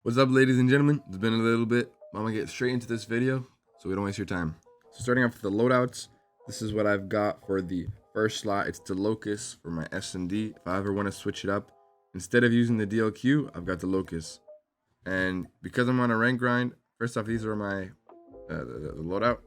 What's up, ladies and gentlemen? It's been a little bit. I'm gonna get straight into this video so we don't waste your time. So starting off with the loadouts, this is what I've got for the first slot. It's the Locust for my S&D. If I ever want to switch it up, instead of using the DLQ, I've got the Locust. And because I'm on a rank grind, first off, these are my the loadout.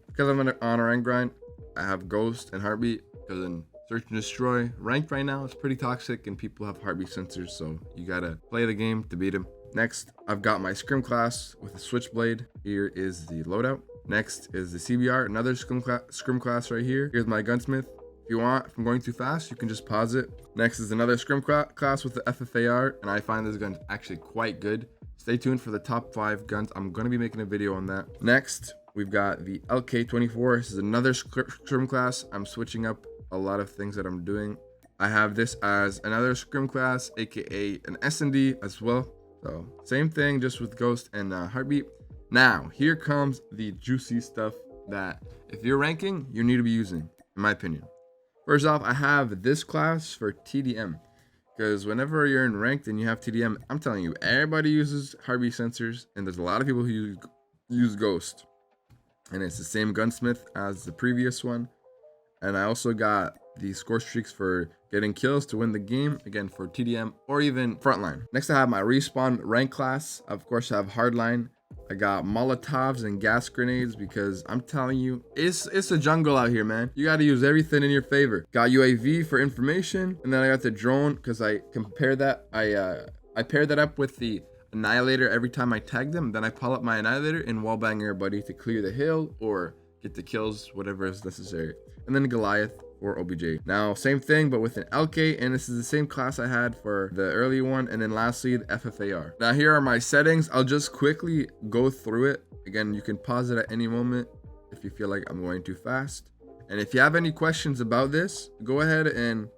Because I'm on a rank grind, I have Ghost and Heartbeat. Because in Search and Destroy, ranked right now, it's pretty toxic and people have heartbeat sensors, so you gotta play the game to beat them. Next, I've got my Scrim class with a Switchblade. Here is the loadout. Next is the CBR, another Scrim class right here. Here's my Gunsmith. If you want, if I'm going too fast, you can just pause it. Next is another Scrim class with the FFAR, and I find this gun actually quite good. Stay tuned for the top 5 guns. I'm gonna be making a video on that. Next, we've got the LK24. This is another Scrim class. I'm switching up a lot of things that I'm doing. I have this as another Scrim class, aka an S&D as well. So same thing, just with Ghost and Heartbeat. Now, here comes the juicy stuff that if you're ranking, you need to be using, in my opinion. First off, I have this class for TDM. Because whenever you're in ranked and you have TDM, I'm telling you, everybody uses heartbeat sensors, and there's a lot of people who use Ghost. And it's the same Gunsmith as the previous one. And I also got the score streaks for getting kills to win the game, again for TDM or even frontline. Next, I have my respawn rank class. Of course, I have hardline. I got Molotovs and gas grenades because I'm telling you, it's a jungle out here, man. You got to use everything in your favor. Got UAV for information, and then I got the drone because I compare that. I pair that up with the Annihilator every time I tag them. Then I pull up my Annihilator and wallbang everybody to clear the hill or get the kills, whatever is necessary. And then Goliath or OBJ. Now, same thing, but with an LK, and this is the same class I had for the early one. And then lastly, the FFAR. Now, here are my settings. I'll just quickly go through it. Again, you can pause it at any moment if you feel like I'm going too fast. And if you have any questions about this, go ahead and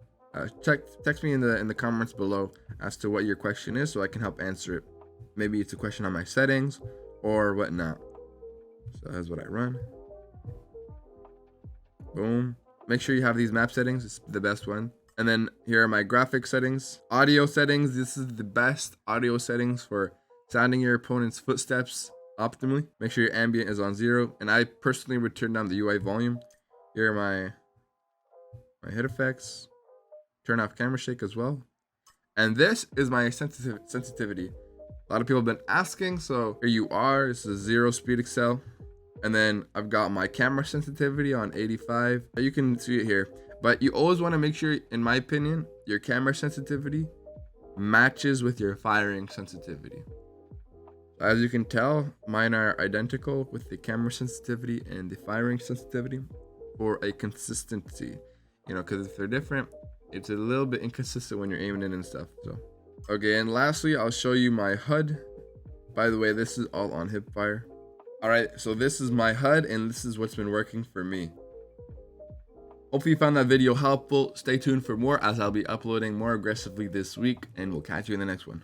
text me in the comments below as to what your question is so I can help answer it. Maybe it's a question on my settings or whatnot. So that's what I run. Boom. Make sure you have these map settings. It's the best one. And then here are my graphic settings. Audio settings. This is the best audio settings for sounding your opponent's footsteps optimally. Make sure your ambient is on 0. And I personally would turn down the UI volume. Here are my hit effects. Turn off camera shake as well. And this is my sensitivity. A lot of people have been asking, so here you are. This is 0 speed excel. And then I've got my camera sensitivity on 85. You can see it here. But you always want to make sure, in my opinion, your camera sensitivity matches with your firing sensitivity. As you can tell, mine are identical with the camera sensitivity and the firing sensitivity for a consistency. You know, because if they're different, it's a little bit inconsistent when you're aiming in and stuff. So, okay, and lastly, I'll show you my HUD. By the way, this is all on hipfire. All right, so this is my HUD, and this is what's been working for me. Hopefully you found that video helpful. Stay tuned for more as I'll be uploading more aggressively this week, and we'll catch you in the next one.